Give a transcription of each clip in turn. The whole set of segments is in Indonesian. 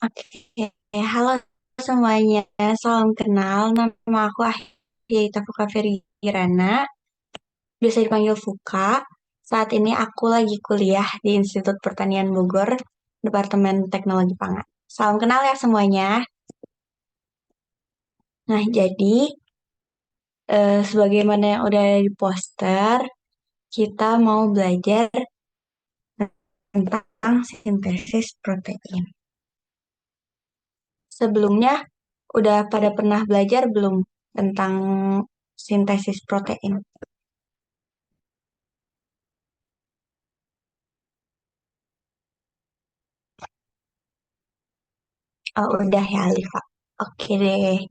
Oke, halo semuanya. Salam kenal. Nama aku Ahiyata Fuka Ferirana, biasa dipanggil Fuka. Saat ini aku lagi kuliah di Institut Pertanian Bogor, Departemen Teknologi Pangan. Salam kenal ya semuanya. Nah, jadi sebagaimana yang udah ada di poster, kita mau belajar tentang sintesis protein. Sebelumnya, udah pada pernah belajar belum tentang sintesis protein? Oh, udah ya, Alifa. Oke deh.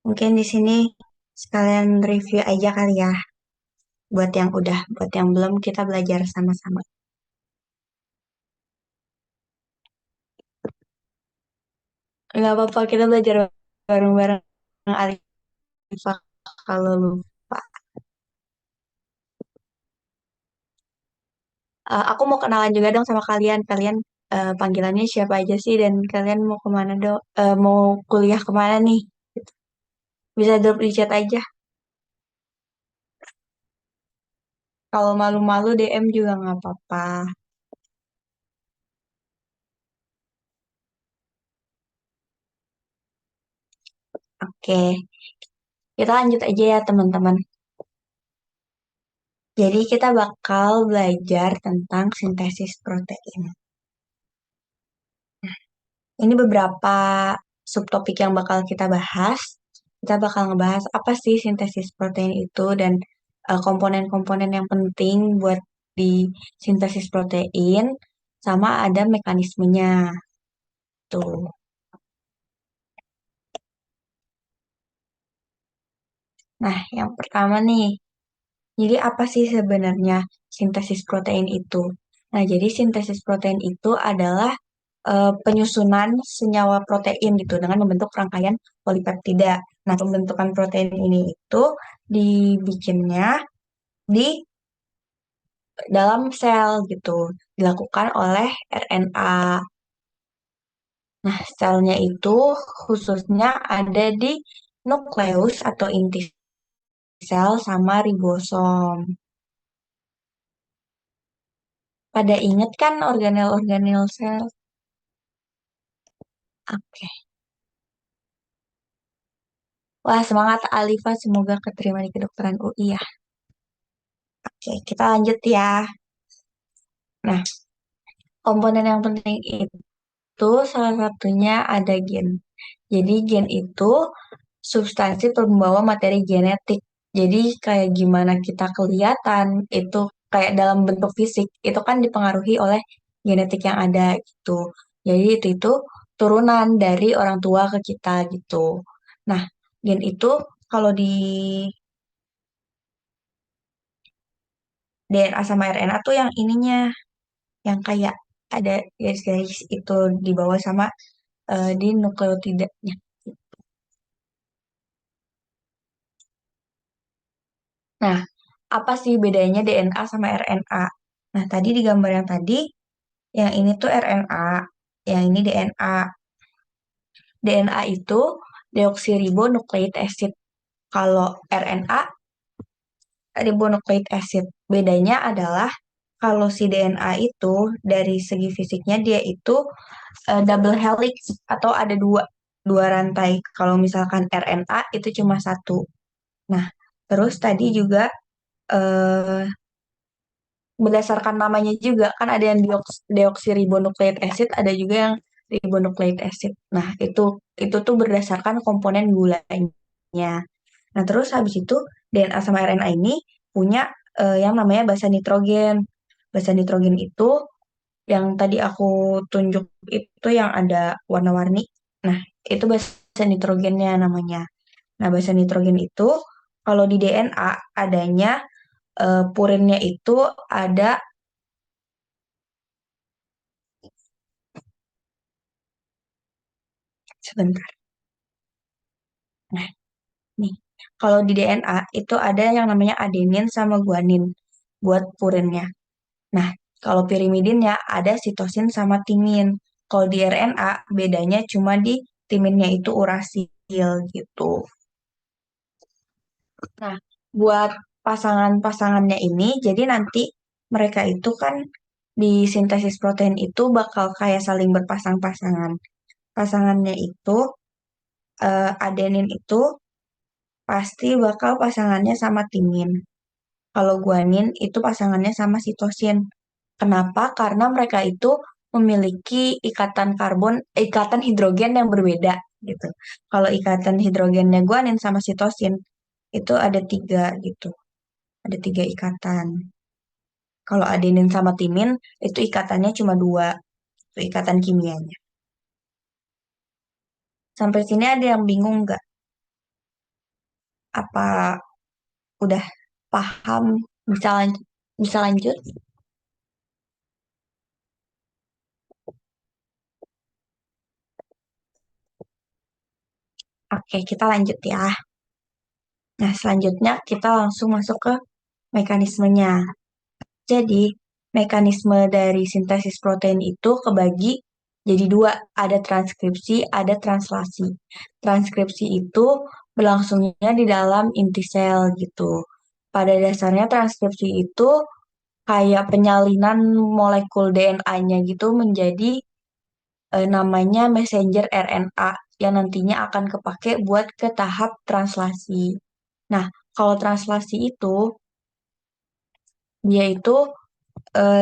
Mungkin di sini sekalian review aja kali ya. Buat yang udah, buat yang belum kita belajar sama-sama. Nggak apa-apa, kita belajar bareng-bareng Alifa kalau lupa. Aku mau kenalan juga dong sama kalian. Kalian panggilannya siapa aja sih dan kalian mau kemana dong? Mau kuliah kemana nih? Bisa drop di chat aja. Kalau malu-malu DM juga nggak apa-apa. Oke, kita lanjut aja ya teman-teman. Jadi kita bakal belajar tentang sintesis protein. Ini beberapa subtopik yang bakal kita bahas. Kita bakal ngebahas apa sih sintesis protein itu dan komponen-komponen yang penting buat di sintesis protein, sama ada mekanismenya. Tuh. Nah, yang pertama nih, jadi apa sih sebenarnya sintesis protein itu? Nah, jadi sintesis protein itu adalah penyusunan senyawa protein gitu dengan membentuk rangkaian polipeptida. Nah, pembentukan protein ini itu dibikinnya di dalam sel gitu, dilakukan oleh RNA. Nah, selnya itu khususnya ada di nukleus atau inti sel sama ribosom. Pada ingat kan organel-organel sel? Oke. Wah, semangat Alifa, semoga keterima di kedokteran UI ya. Oke, kita lanjut ya. Nah, komponen yang penting itu salah satunya ada gen. Jadi gen itu substansi pembawa materi genetik. Jadi kayak gimana kita kelihatan itu kayak dalam bentuk fisik itu kan dipengaruhi oleh genetik yang ada gitu. Jadi itu turunan dari orang tua ke kita gitu. Nah, gen itu kalau di DNA sama RNA tuh yang ininya yang kayak ada garis-garis itu di bawah sama di nukleotidanya. Nah, apa sih bedanya DNA sama RNA? Nah, tadi di gambar yang tadi, yang ini tuh RNA, yang ini DNA. DNA itu deoksiribonukleik acid. Kalau RNA, ribonukleik acid. Bedanya adalah kalau si DNA itu dari segi fisiknya dia itu double helix atau ada dua rantai. Kalau misalkan RNA itu cuma satu. Nah, terus tadi juga eh, berdasarkan namanya juga kan ada yang deoksiribonukleik acid, ada juga yang ribonukleik acid. Nah, itu tuh berdasarkan komponen gulanya. Nah, terus habis itu DNA sama RNA ini punya yang namanya basa nitrogen. Basa nitrogen itu yang tadi aku tunjuk itu yang ada warna-warni. Nah, itu basa nitrogennya namanya. Nah, basa nitrogen itu kalau di DNA adanya purinnya itu ada sebentar. Nah, nih, kalau di DNA itu ada yang namanya adenin sama guanin buat purinnya. Nah, kalau pirimidinnya ada sitosin sama timin. Kalau di RNA bedanya cuma di timinnya itu urasil gitu. Nah, buat pasangan-pasangannya ini, jadi nanti mereka itu kan di sintesis protein itu bakal kayak saling berpasang-pasangan. Pasangannya itu, adenin itu pasti bakal pasangannya sama timin. Kalau guanin itu pasangannya sama sitosin. Kenapa? Karena mereka itu memiliki ikatan hidrogen yang berbeda gitu. Kalau ikatan hidrogennya guanin sama sitosin itu ada tiga gitu, ada tiga ikatan. Kalau adenin sama timin itu ikatannya cuma dua, itu ikatan kimianya. Sampai sini ada yang bingung nggak? Apa udah paham? Bisa lanjut? Bisa lanjut? Oke, kita lanjut ya. Nah, selanjutnya kita langsung masuk ke mekanismenya. Jadi, mekanisme dari sintesis protein itu kebagi jadi dua, ada transkripsi, ada translasi. Transkripsi itu berlangsungnya di dalam inti sel gitu. Pada dasarnya transkripsi itu kayak penyalinan molekul DNA-nya gitu menjadi namanya messenger RNA yang nantinya akan kepake buat ke tahap translasi. Nah, kalau translasi itu dia itu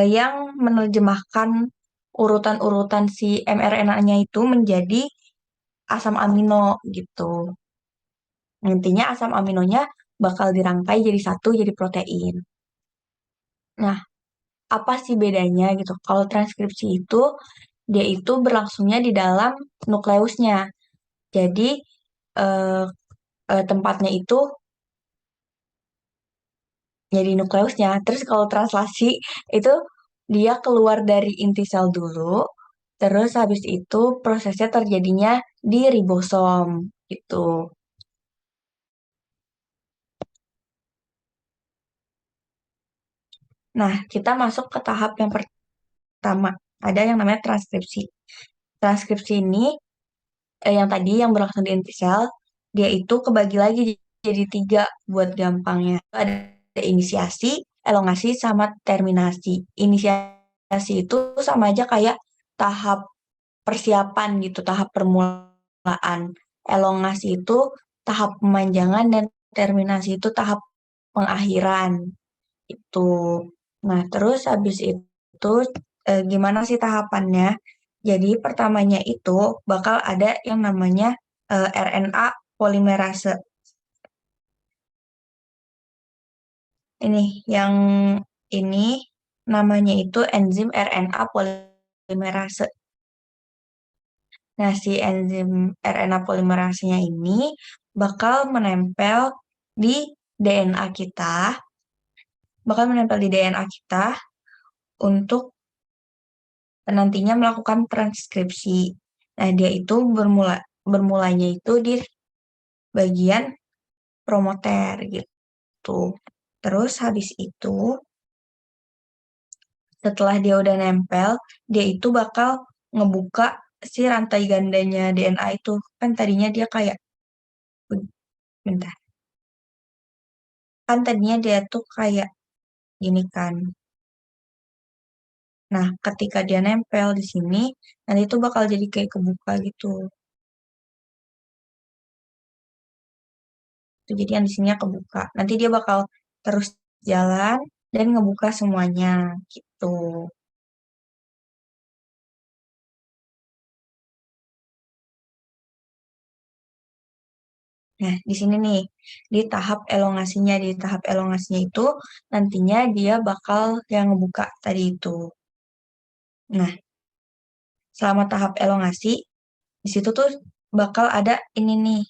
yang menerjemahkan urutan-urutan si mRNA-nya itu menjadi asam amino gitu. Nantinya asam aminonya bakal dirangkai jadi satu jadi protein. Nah, apa sih bedanya gitu? Kalau transkripsi itu dia itu berlangsungnya di dalam nukleusnya. Jadi eh, tempatnya itu jadi nukleusnya. Terus kalau translasi itu dia keluar dari inti sel dulu, terus habis itu prosesnya terjadinya di ribosom gitu. Nah, kita masuk ke tahap yang pertama. Ada yang namanya transkripsi. Transkripsi ini yang tadi yang berlangsung di inti sel, dia itu kebagi lagi jadi tiga buat gampangnya. Ada inisiasi, elongasi, sama terminasi. Inisiasi itu sama aja kayak tahap persiapan gitu, tahap permulaan. Elongasi itu tahap pemanjangan dan terminasi itu tahap pengakhiran. Itu. Nah, terus habis itu gimana sih tahapannya? Jadi pertamanya itu bakal ada yang namanya RNA polimerase. Ini yang ini namanya itu enzim RNA polimerase. Nah, si enzim RNA polimerasenya ini bakal menempel di DNA kita, untuk nantinya melakukan transkripsi. Nah, dia itu bermulanya itu di bagian promoter gitu. Terus habis itu, setelah dia udah nempel, dia itu bakal ngebuka si rantai gandanya DNA itu. Kan tadinya dia kayak, bentar, kan tadinya dia tuh kayak gini kan. Nah, ketika dia nempel di sini, nanti itu bakal jadi kayak kebuka gitu. Tuh, jadi yang di sininya kebuka. Nanti dia bakal terus jalan dan ngebuka semuanya gitu. Nah, di sini nih, di tahap elongasinya, itu nantinya dia bakal yang ngebuka tadi itu. Nah, selama tahap elongasi, di situ tuh bakal ada ini nih,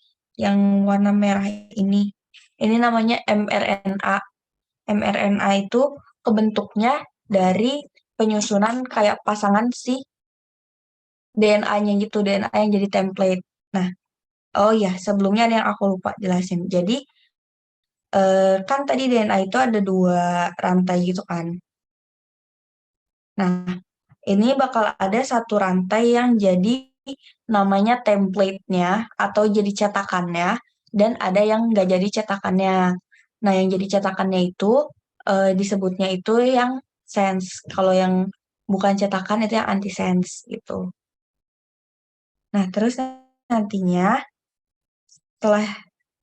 yang warna merah ini. Ini namanya mRNA. mRNA itu kebentuknya dari penyusunan kayak pasangan si DNA-nya gitu, DNA yang jadi template. Nah, oh ya, sebelumnya ada yang aku lupa jelasin. Jadi, kan tadi DNA itu ada dua rantai gitu kan. Nah, ini bakal ada satu rantai yang jadi namanya template-nya atau jadi cetakannya, dan ada yang nggak jadi cetakannya. Nah, yang jadi cetakannya itu disebutnya itu yang sense. Kalau yang bukan cetakan itu yang anti sense gitu. Nah, terus nantinya setelah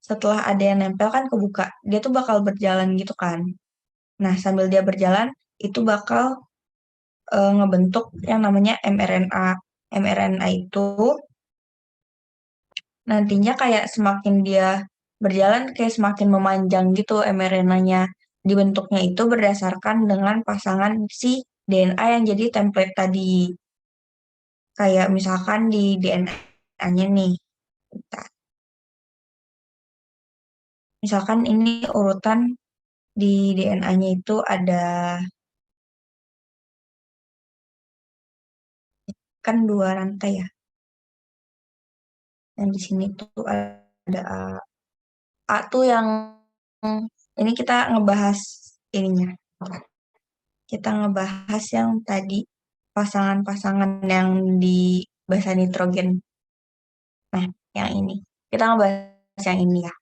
setelah ada yang nempel kan kebuka, dia tuh bakal berjalan gitu kan. Nah, sambil dia berjalan itu bakal ngebentuk yang namanya mRNA. mRNA itu nantinya kayak semakin dia berjalan kayak semakin memanjang gitu mRNA-nya. Dibentuknya itu berdasarkan dengan pasangan si DNA yang jadi template tadi. Kayak misalkan di DNA-nya nih. Bentar. Misalkan ini urutan di DNA-nya itu ada kan dua rantai ya. Yang di sini tuh ada A. A tuh yang ini kita ngebahas ininya. Kita ngebahas yang tadi pasangan-pasangan yang di basa nitrogen. Nah, yang ini. Kita ngebahas yang ini ya.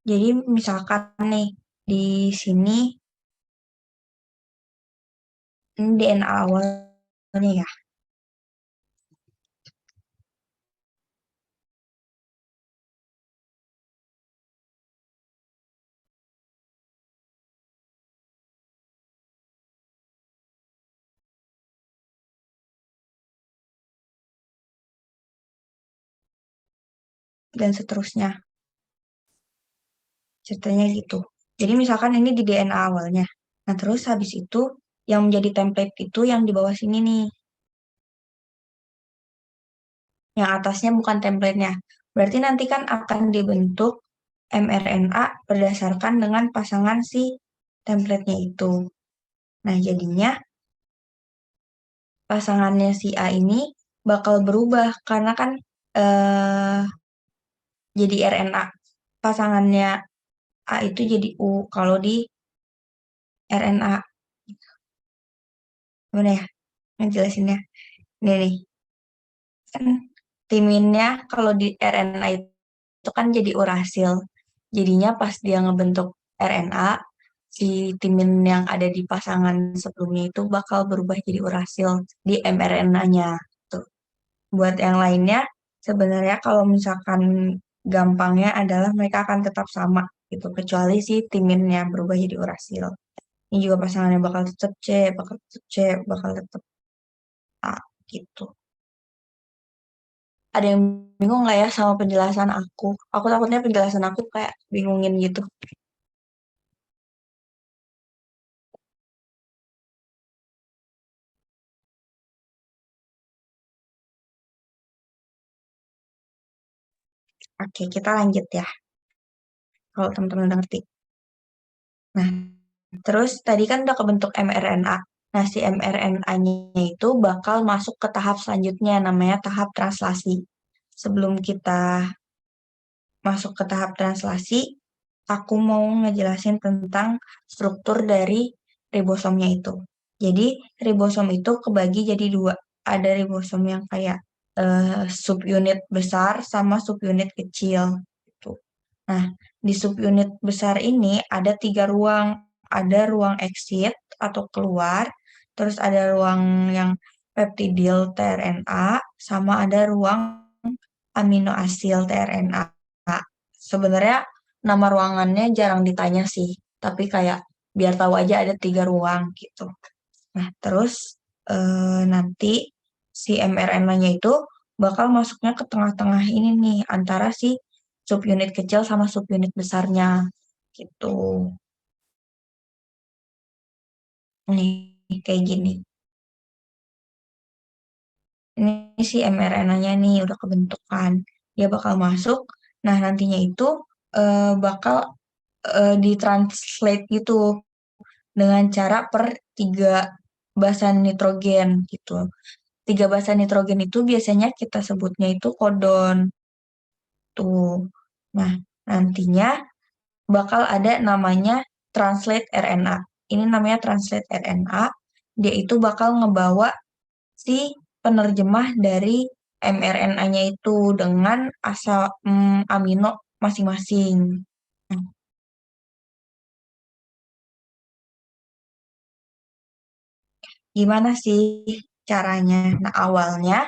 Jadi misalkan nih di sini ini DNA awalnya ya. Dan seterusnya. Ceritanya gitu. Jadi misalkan ini di DNA awalnya. Nah, terus habis itu yang menjadi template itu yang di bawah sini nih. Yang atasnya bukan template-nya. Berarti nanti kan akan dibentuk mRNA berdasarkan dengan pasangan si template-nya itu. Nah, jadinya pasangannya si A ini bakal berubah karena kan eh, jadi RNA. Pasangannya A itu jadi U. Kalau di RNA, gimana ya ngejelasinnya? Ini nih, kan timinnya kalau di RNA itu kan jadi urasil. Jadinya pas dia ngebentuk RNA, si timin yang ada di pasangan sebelumnya itu bakal berubah jadi urasil di mRNA-nya. Tuh. Buat yang lainnya, sebenarnya kalau misalkan gampangnya adalah mereka akan tetap sama gitu, kecuali si timinnya berubah jadi urasil. Ini juga pasangannya bakal tetap C, bakal tetap C, bakal tetap A gitu. Ada yang bingung nggak ya sama penjelasan aku? Aku takutnya penjelasan aku kayak bingungin gitu. Oke, kita lanjut ya. Kalau teman-teman udah ngerti. Nah, terus tadi kan udah kebentuk mRNA. Nah, si mRNA-nya itu bakal masuk ke tahap selanjutnya, namanya tahap translasi. Sebelum kita masuk ke tahap translasi, aku mau ngejelasin tentang struktur dari ribosomnya itu. Jadi, ribosom itu kebagi jadi dua. Ada ribosom yang kayak subunit besar sama subunit kecil. Gitu. Nah, di subunit besar ini ada tiga ruang. Ada ruang exit atau keluar, terus ada ruang yang peptidil tRNA, sama ada ruang aminoasil tRNA. Sebenarnya nama ruangannya jarang ditanya sih, tapi kayak biar tahu aja ada tiga ruang gitu. Nah, terus nanti si mRNA-nya itu bakal masuknya ke tengah-tengah ini nih, antara si subunit kecil sama subunit besarnya gitu. Nih, kayak gini. Ini si mRNA-nya nih udah kebentuk kan. Dia bakal masuk. Nah, nantinya itu bakal ditranslate gitu dengan cara per tiga basan nitrogen gitu. Tiga basan nitrogen itu biasanya kita sebutnya itu kodon tuh. Nah, nantinya bakal ada namanya translate RNA. Ini namanya translate RNA. Dia itu bakal ngebawa si penerjemah dari mRNA-nya itu dengan asal amino masing-masing. Nah, gimana sih caranya? Nah, awalnya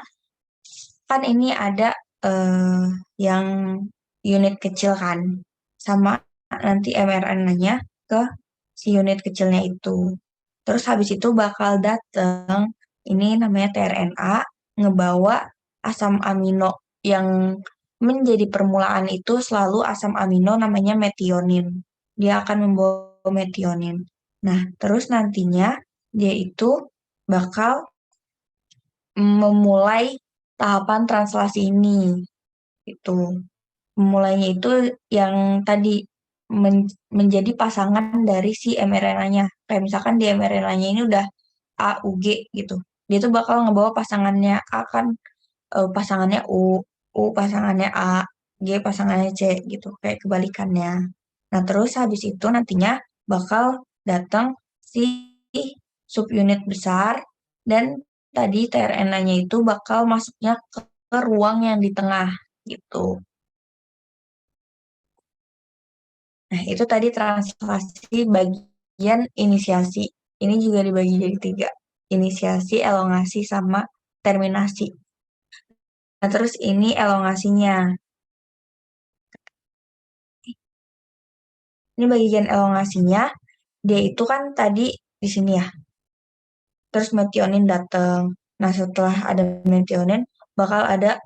kan ini ada eh, yang unit kecil kan, sama nanti mRNA-nya ke si unit kecilnya itu. Terus habis itu bakal dateng, ini namanya tRNA, ngebawa asam amino yang menjadi permulaan itu selalu asam amino namanya metionin. Dia akan membawa metionin. Nah, terus nantinya dia itu bakal memulai tahapan translasi ini. Itu. Memulainya itu yang tadi menjadi pasangan dari si mRNA-nya. Kayak misalkan di mRNA-nya ini udah A, U, G gitu. Dia tuh bakal ngebawa pasangannya A kan pasangannya U pasangannya A, G pasangannya C gitu. Kayak kebalikannya. Nah, terus habis itu nantinya bakal datang si subunit besar dan tadi tRNA-nya itu bakal masuknya ke ruang yang di tengah gitu. Nah, itu tadi translasi bagian inisiasi. Ini juga dibagi jadi tiga. Inisiasi, elongasi, sama terminasi. Nah, terus ini elongasinya. Ini bagian elongasinya, dia itu kan tadi di sini ya. Terus metionin datang. Nah, setelah ada metionin, bakal ada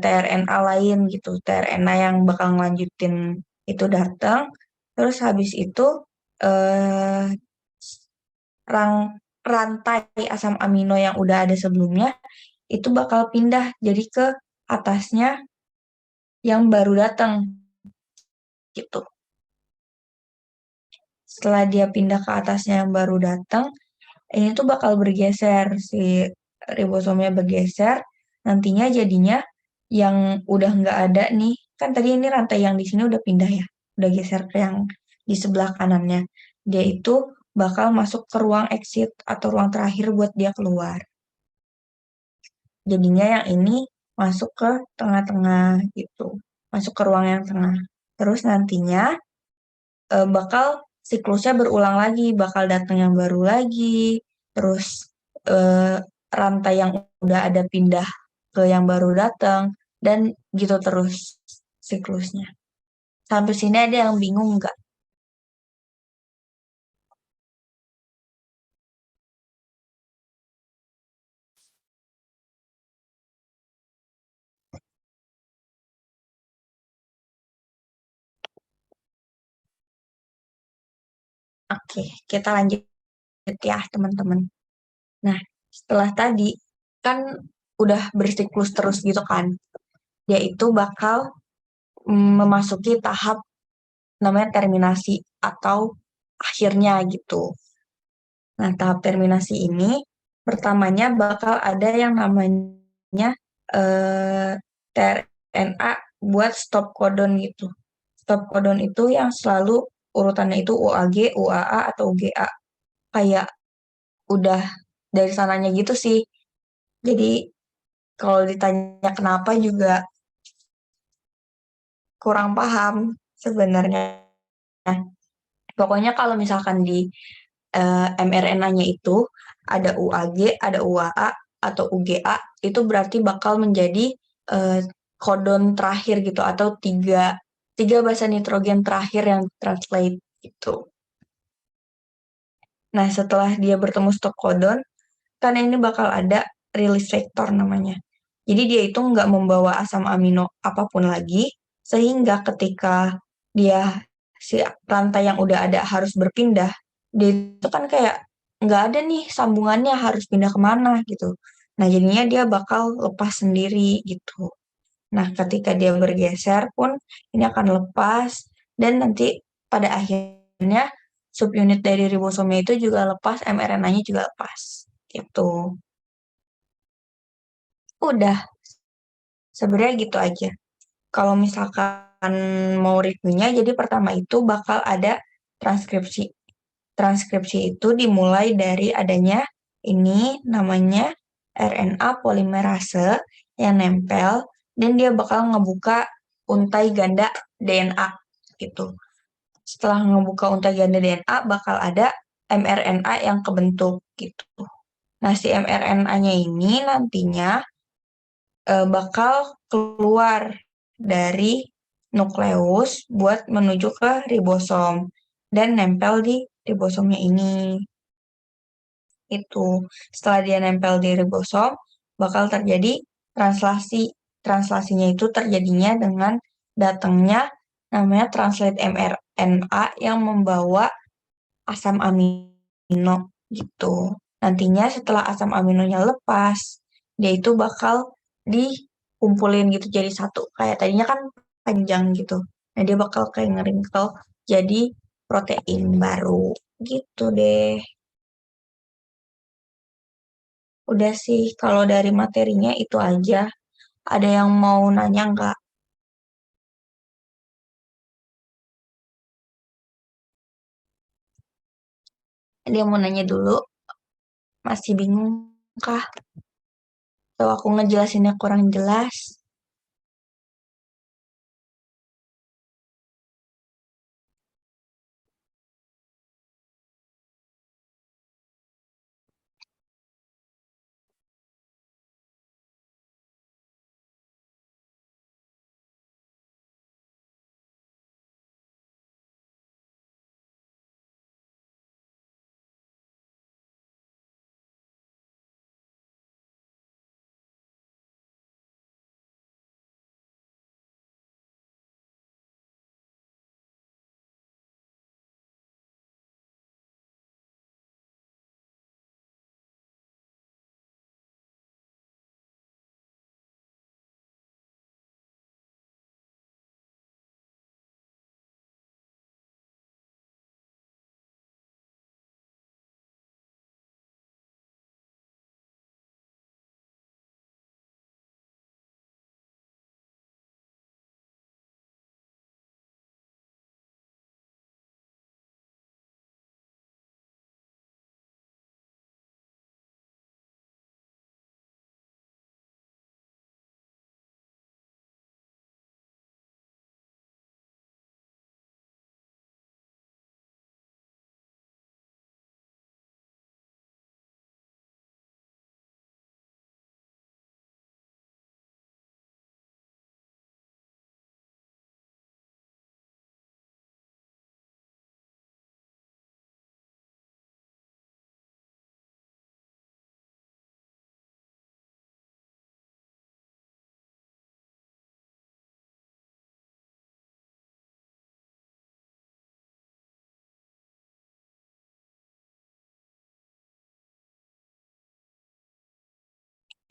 tRNA lain gitu. tRNA yang bakal ngelanjutin itu datang. Terus habis itu eh, rang, rantai asam amino yang udah ada sebelumnya itu bakal pindah jadi ke atasnya yang baru datang gitu. Setelah dia pindah ke atasnya yang baru datang, ini tuh bakal bergeser si ribosomnya bergeser. Nantinya jadinya yang udah nggak ada nih, kan tadi ini rantai yang di sini udah pindah ya, udah geser ke yang di sebelah kanannya. Dia itu bakal masuk ke ruang exit atau ruang terakhir buat dia keluar. Jadinya yang ini masuk ke tengah-tengah gitu, masuk ke ruang yang tengah. Terus nantinya bakal siklusnya berulang lagi, bakal datang yang baru lagi, terus eh, rantai yang udah ada pindah ke yang baru datang, dan gitu terus siklusnya. Sampai sini ada yang bingung nggak? Oke, kita lanjut ya teman-teman. Nah, setelah tadi kan udah bersiklus terus gitu kan, dia itu bakal memasuki tahap namanya terminasi atau akhirnya gitu. Nah, tahap terminasi ini pertamanya bakal ada yang namanya tRNA buat stop codon gitu. Stop codon itu yang selalu urutannya itu UAG, UAA, atau UGA. Kayak udah dari sananya gitu sih. Jadi kalau ditanya kenapa juga kurang paham sebenarnya. Pokoknya kalau misalkan di mRNA-nya itu ada UAG, ada UAA, atau UGA, itu berarti bakal menjadi eh, kodon terakhir gitu, atau tiga, tiga basa nitrogen terakhir yang translate gitu. Nah, setelah dia bertemu stop codon, kan ini bakal ada release vector namanya. Jadi dia itu nggak membawa asam amino apapun lagi, sehingga ketika dia si rantai yang udah ada harus berpindah, dia itu kan kayak nggak ada nih sambungannya harus pindah kemana gitu. Nah jadinya dia bakal lepas sendiri gitu. Nah ketika dia bergeser pun ini akan lepas dan nanti pada akhirnya subunit dari ribosomnya itu juga lepas, mRNA-nya juga lepas gitu. Udah, sebenarnya gitu aja. Kalau misalkan mau reviewnya, jadi pertama itu bakal ada transkripsi. Transkripsi itu dimulai dari adanya ini namanya RNA polimerase yang nempel dan dia bakal ngebuka untai ganda DNA gitu. Setelah ngebuka untai ganda DNA bakal ada mRNA yang kebentuk gitu. Nah, si mRNA-nya ini nantinya bakal keluar dari nukleus buat menuju ke ribosom dan nempel di ribosomnya ini. Itu setelah dia nempel di ribosom bakal terjadi translasi. Translasinya itu terjadinya dengan datangnya namanya translate mRNA yang membawa asam amino gitu. Nantinya setelah asam aminonya lepas, dia itu bakal dikumpulin gitu jadi satu. Kayak tadinya kan panjang gitu. Nah, dia bakal kayak ngeringkel jadi protein baru gitu deh. Udah sih, kalau dari materinya itu aja. Ada yang mau nanya nggak? Ada yang mau nanya dulu? Masih bingung kah? Atau aku ngejelasinnya kurang jelas?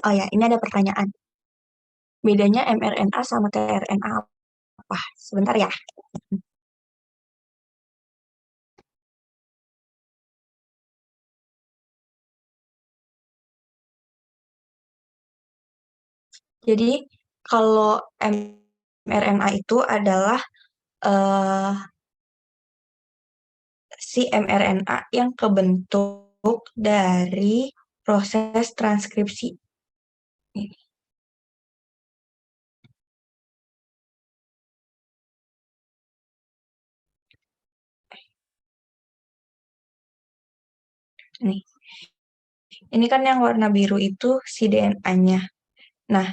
Oh ya, ini ada pertanyaan. Bedanya mRNA sama tRNA apa? Sebentar ya. Jadi kalau mRNA itu adalah eh, si mRNA yang kebentuk dari proses transkripsi. Nih, ini kan yang warna biru itu si DNA-nya. Nah,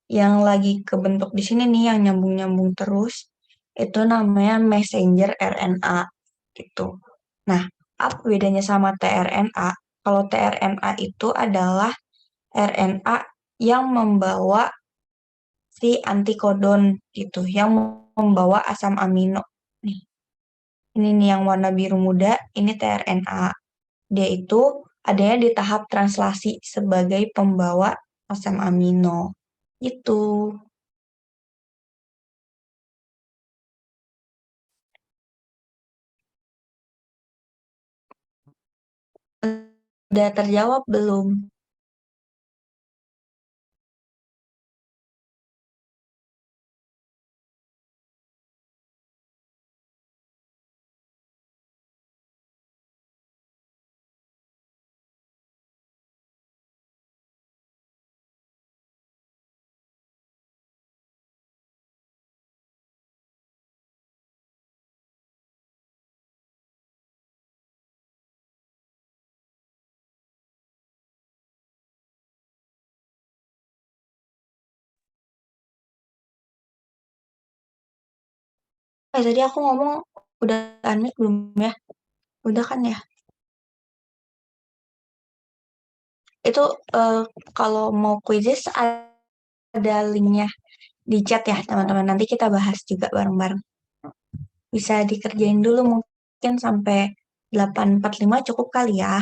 yang lagi kebentuk di sini nih yang nyambung-nyambung terus itu namanya messenger RNA gitu. Nah, apa bedanya sama tRNA? Kalau tRNA itu adalah RNA yang membawa si antikodon gitu, yang membawa asam amino. Nih, ini nih yang warna biru muda, ini tRNA. Dia itu adanya di tahap translasi sebagai pembawa asam amino. Itu udah terjawab belum? Tadi aku ngomong udah unmute belum ya? Udah kan ya? Itu eh, kalau mau quizzes ada linknya di chat ya teman-teman. Nanti kita bahas juga bareng-bareng. Bisa dikerjain dulu mungkin sampai 8:45 cukup kali ya.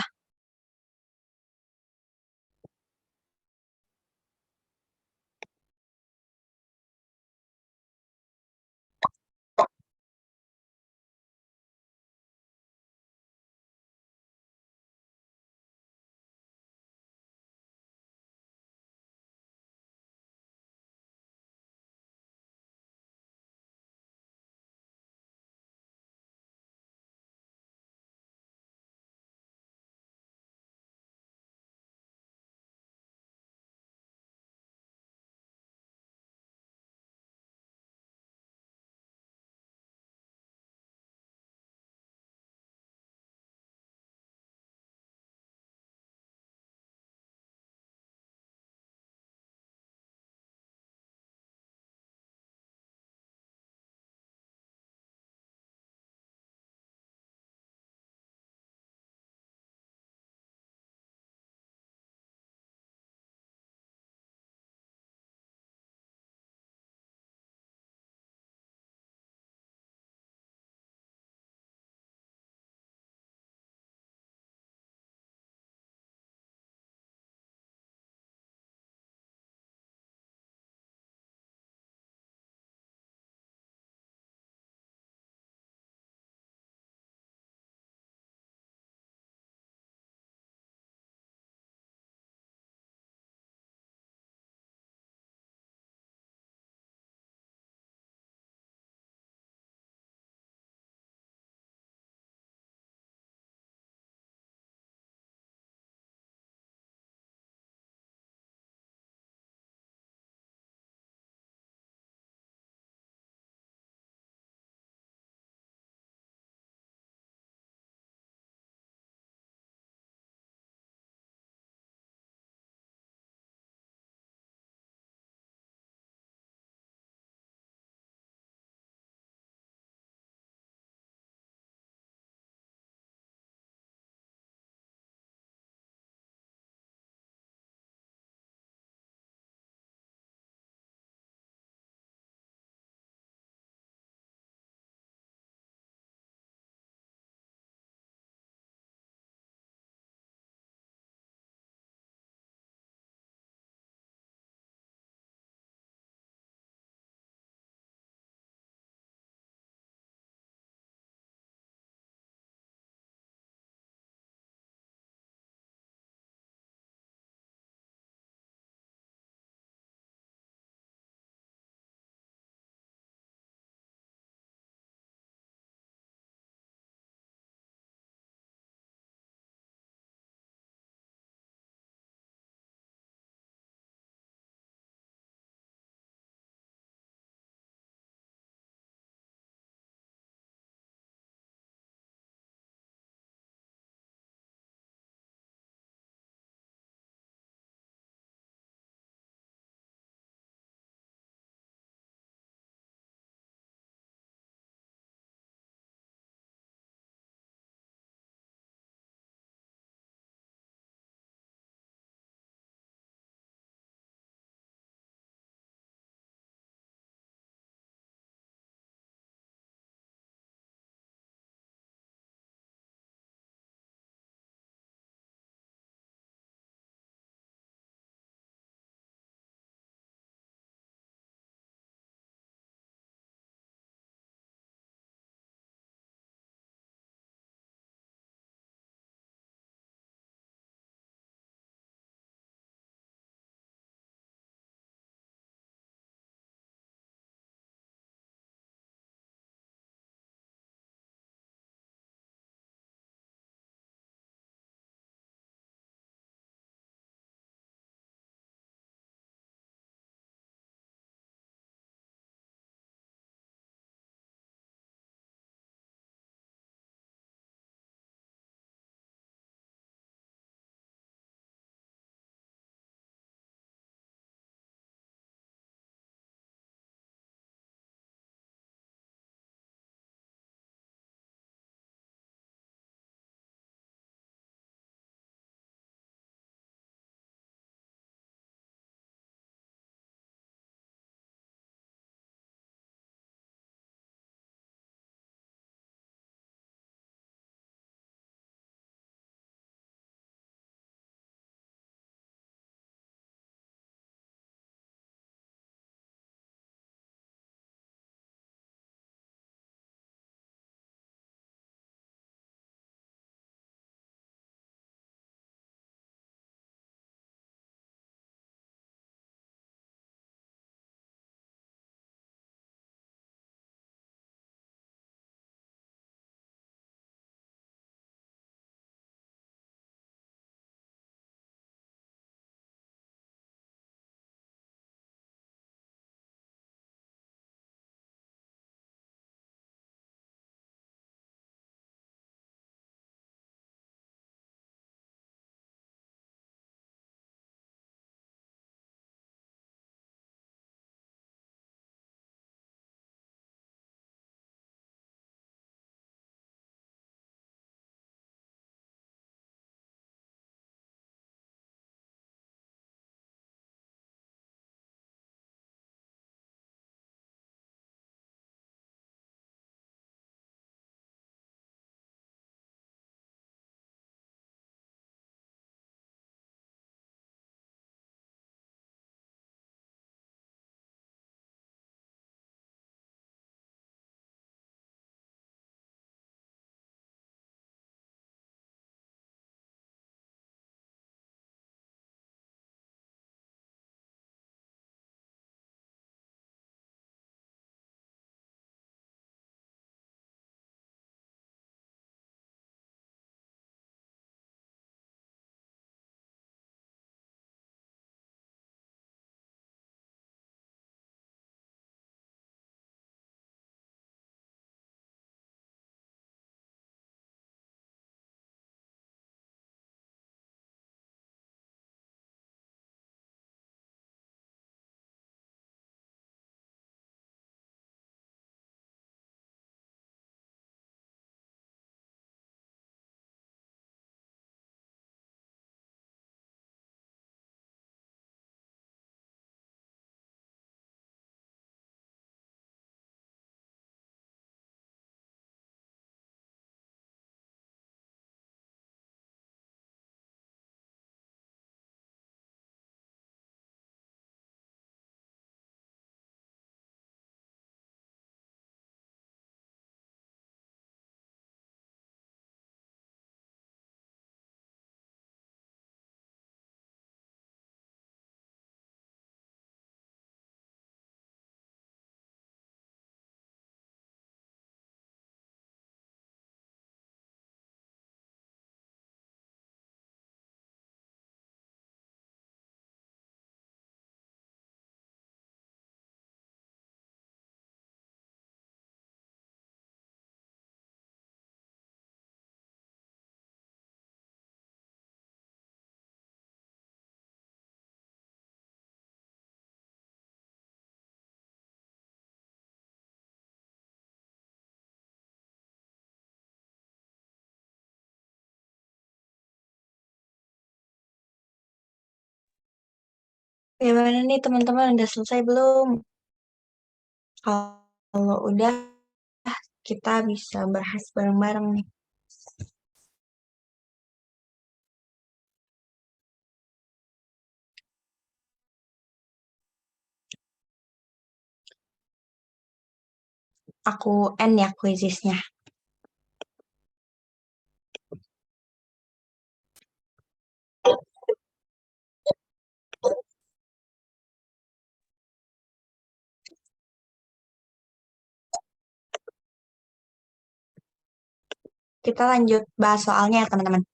Gimana nih teman-teman, udah selesai belum? Kalau udah, kita bisa bahas bareng-bareng nih. Aku end ya quizisnya. Kita lanjut bahas soalnya ya teman-teman.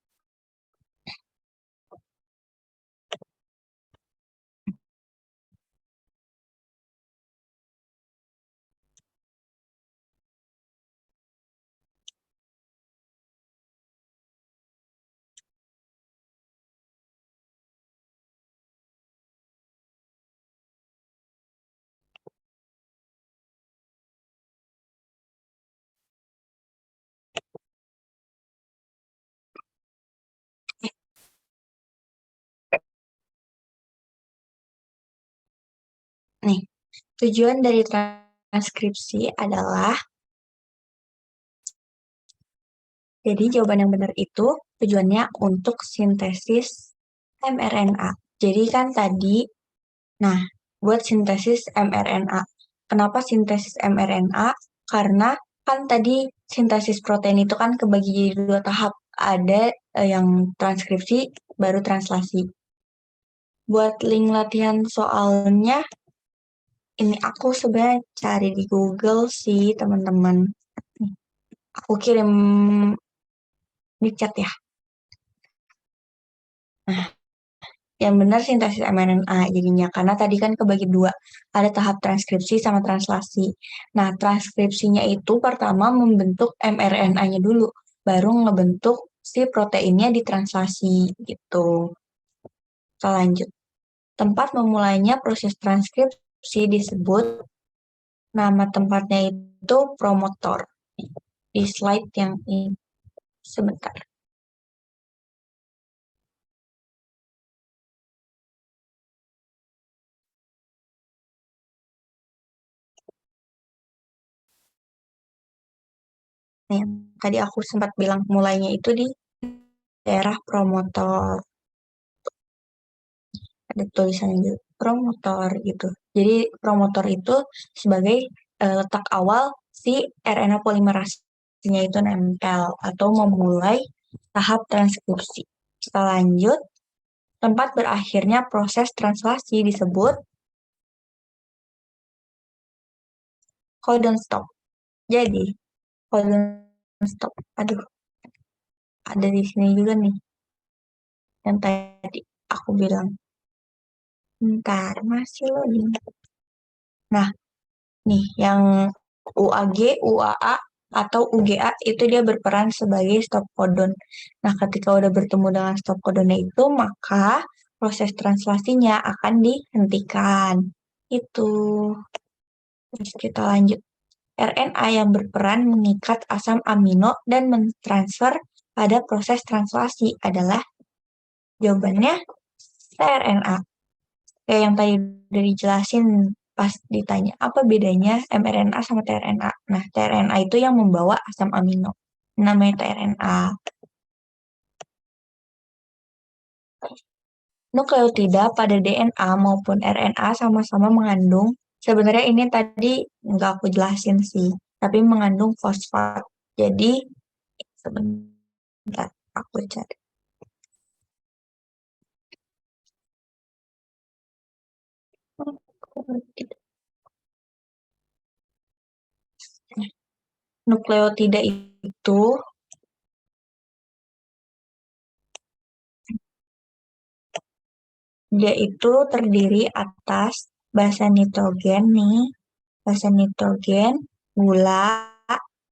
Nih, tujuan dari transkripsi adalah, jadi jawaban yang benar itu tujuannya untuk sintesis mRNA. Jadi kan tadi, nah, buat sintesis mRNA. Kenapa sintesis mRNA? Karena kan tadi sintesis protein itu kan kebagi jadi dua tahap. Ada yang transkripsi, baru translasi. Buat link latihan soalnya, ini aku sebenarnya cari di Google sih, teman-teman. Nih, aku kirim di chat ya. Nah, yang benar sintesis mRNA jadinya, karena tadi kan kebagi dua. Ada tahap transkripsi sama translasi. Nah, transkripsinya itu pertama membentuk mRNA-nya dulu, baru ngebentuk si proteinnya di translasi gitu. Kita lanjut. Tempat memulainya proses transkripsi disebut, nama tempatnya itu promotor. Di slide yang ini. Sebentar. Nih, tadi aku sempat bilang mulainya itu di daerah promotor. Ada tulisannya gitu, promotor gitu. Jadi promotor itu sebagai letak awal si RNA polimerasenya itu nempel atau memulai tahap transkripsi. Kita lanjut, tempat berakhirnya proses translasi disebut codon stop. Jadi, codon stop. Aduh, ada di sini juga nih yang tadi aku bilang. Bentar, masih loading. Nah, nih, yang UAG, UAA, atau UGA itu dia berperan sebagai stop codon. Nah, ketika udah bertemu dengan stop codonnya itu, maka proses translasinya akan dihentikan. Itu. Terus kita lanjut. RNA yang berperan mengikat asam amino dan mentransfer pada proses translasi adalah, jawabannya tRNA. Kayak yang tadi udah dijelasin pas ditanya apa bedanya mRNA sama tRNA. Nah, tRNA itu yang membawa asam amino. Namanya tRNA. Nukleotida pada DNA maupun RNA sama-sama mengandung, sebenarnya ini tadi nggak aku jelasin sih, tapi mengandung fosfat. Jadi, sebentar, aku cari. Nukleotida itu dia itu terdiri atas basa nitrogen nih, basa nitrogen, gula,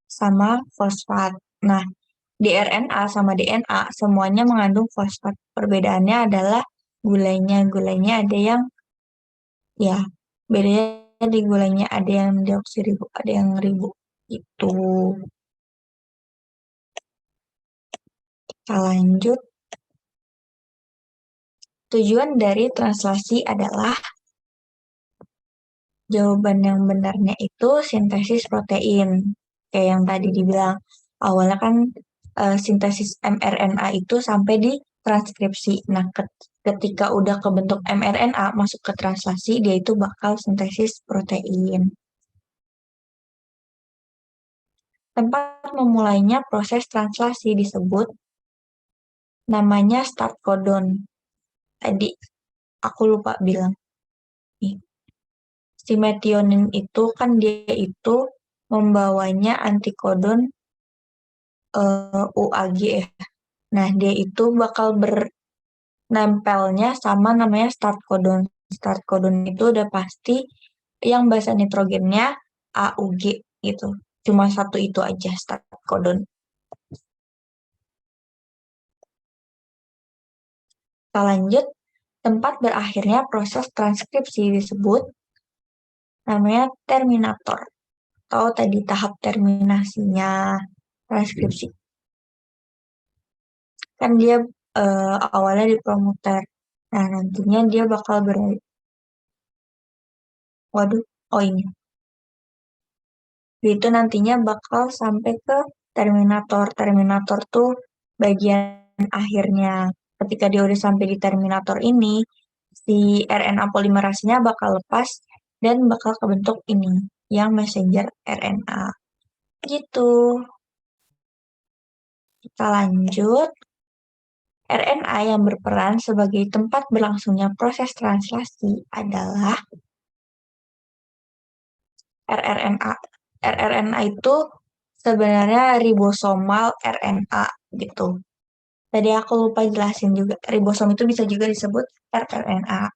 sama fosfat. Nah, di RNA sama DNA semuanya mengandung fosfat. Perbedaannya adalah gulanya. Gulanya ada yang, ya, bedanya di gulanya ada yang deoksiribo, ada yang ribu. Itu. Kita lanjut. Tujuan dari translasi adalah jawaban yang benarnya itu sintesis protein. Kayak yang tadi dibilang, awalnya kan sintesis mRNA itu sampai di transkripsi. Nah, ketika udah kebentuk mRNA masuk ke translasi, dia itu bakal sintesis protein. Tempat memulainya proses translasi disebut namanya start codon. Tadi aku lupa bilang. Nih, si metionin itu kan dia itu membawanya antikodon UAG ya. Nah, dia itu bakal bernempelnya sama namanya start codon. Start codon itu udah pasti yang basa nitrogennya AUG gitu. Cuma satu itu aja start codon. Kita lanjut, tempat berakhirnya proses transkripsi disebut namanya terminator. Atau tadi tahap terminasinya transkripsi. Kan dia awalnya di promoter. Nah, nantinya dia bakal waduh, oh ini. Itu nantinya bakal sampai ke terminator. Terminator tuh bagian akhirnya. Ketika dia udah sampai di terminator ini, si RNA polimerasenya bakal lepas dan bakal kebentuk ini, yang messenger RNA. Gitu. Kita lanjut. RNA yang berperan sebagai tempat berlangsungnya proses translasi adalah rRNA. rRNA itu sebenarnya ribosomal RNA gitu. Tadi aku lupa jelasin juga, ribosom itu bisa juga disebut rRNA.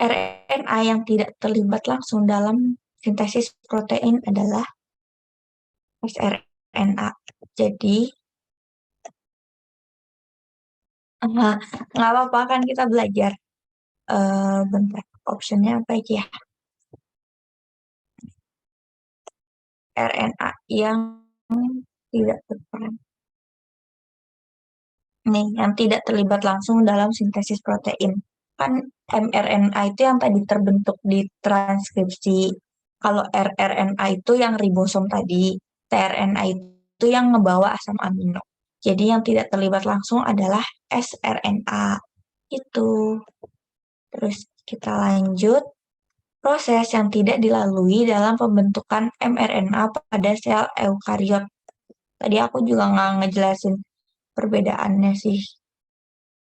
RNA yang tidak terlibat langsung dalam sintesis protein adalah sRNA. Jadi, nggak apa-apa kan kita belajar. Bentar, optionnya apa aja ya? RNA yang tidak berperan. Nih, yang tidak terlibat langsung dalam sintesis protein. Kan mRNA itu yang tadi terbentuk di transkripsi. Kalau rRNA itu yang ribosom tadi, tRNA itu yang ngebawa asam amino. Jadi yang tidak terlibat langsung adalah sRNA. Itu. Terus kita lanjut. Proses yang tidak dilalui dalam pembentukan mRNA pada sel eukariot. Tadi aku juga nggak ngejelasin perbedaannya sih.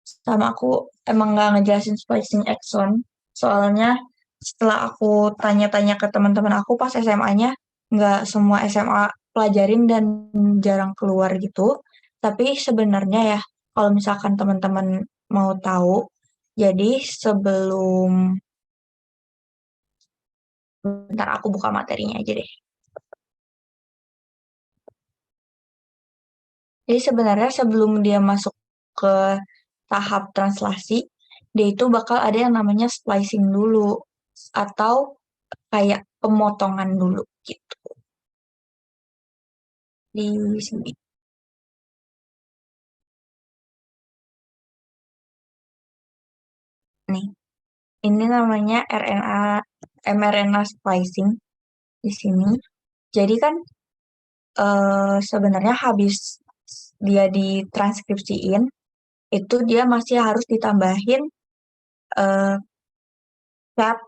Sama aku emang nggak ngejelasin splicing exon. Soalnya setelah aku tanya-tanya ke teman-teman aku pas SMA-nya, nggak semua SMA pelajarin dan jarang keluar gitu. Tapi sebenarnya ya, kalau misalkan teman-teman mau tahu, jadi sebelum, bentar aku buka materinya aja deh. Jadi sebenarnya sebelum dia masuk ke tahap translasi, dia itu bakal ada yang namanya splicing dulu atau kayak pemotongan dulu gitu di sini. Nih, ini namanya RNA mRNA splicing di sini. Jadi kan sebenarnya habis dia ditranskripsiin, itu dia masih harus ditambahin eh, cap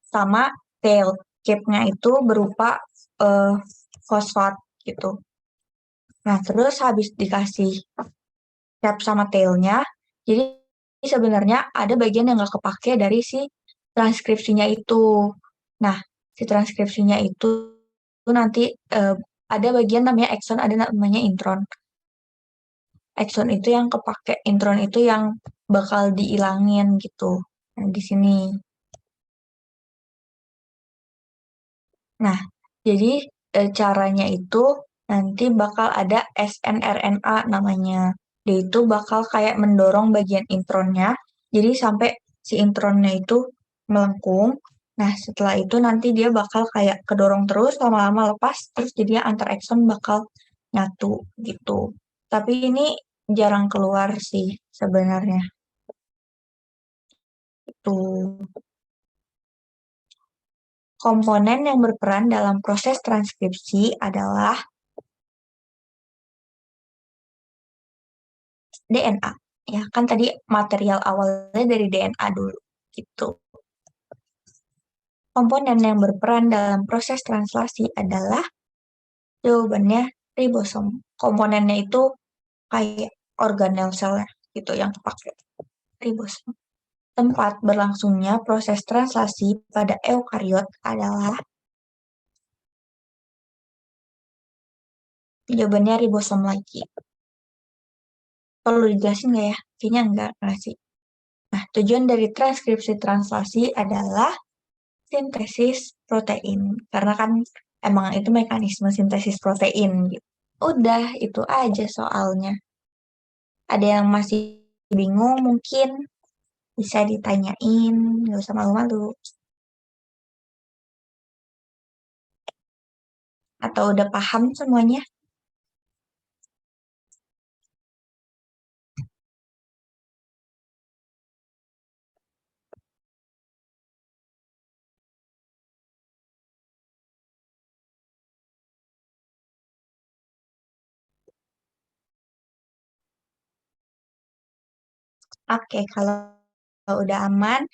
sama tail. Capnya itu berupa eh, fosfat gitu. Nah, terus habis dikasih cap sama tailnya, jadi sebenarnya ada bagian yang nggak kepake dari si transkripsinya itu. Nah, si transkripsinya itu nanti eh, ada bagian namanya exon, ada namanya intron. Exon itu yang kepake, intron itu yang bakal diilangin gitu. Nah, di sini. Nah, jadi caranya itu nanti bakal ada snRNA namanya. Dia itu bakal kayak mendorong bagian intronnya. Jadi sampai si intronnya itu melengkung. Nah, setelah itu nanti dia bakal kayak kedorong terus lama-lama lepas terus jadinya antar ekson bakal nyatu gitu. Tapi ini jarang keluar sih sebenarnya. Itu komponen yang berperan dalam proses transkripsi adalah DNA. Ya, kan tadi material awalnya dari DNA dulu gitu. Komponen yang berperan dalam proses translasi adalah jawabannya ribosom. Komponennya itu kayak organel selnya gitu yang terpakai ribosom. Tempat berlangsungnya proses translasi pada eukariot adalah jawabannya ribosom lagi. Perlu dijelasin nggak ya? Kayaknya enggak sih. Nah, tujuan dari transkripsi translasi adalah sintesis protein. Karena kan emang itu mekanisme sintesis protein gitu. Udah, itu aja soalnya. Ada yang masih bingung mungkin bisa ditanyain, nggak usah malu-malu. Atau udah paham semuanya? Oke, kalau udah aman,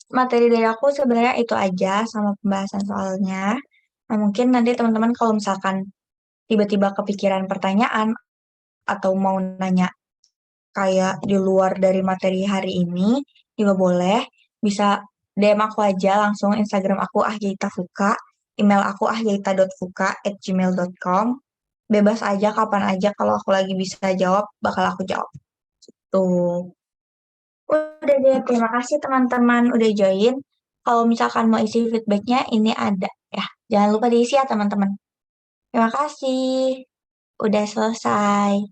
materi dari aku sebenarnya itu aja sama pembahasan soalnya. Nah, mungkin nanti teman-teman kalau misalkan tiba-tiba kepikiran pertanyaan atau mau nanya kayak di luar dari materi hari ini juga boleh. Bisa DM aku aja langsung Instagram aku @yaitafuka, email aku ahyaita.fuka@gmail.com. Bebas aja kapan aja kalau aku lagi bisa jawab bakal aku jawab. Tuh. Udah deh, terima kasih teman-teman udah join. Kalau misalkan mau isi feedbacknya ini ada ya. Jangan lupa diisi ya teman-teman. Terima kasih. Udah selesai.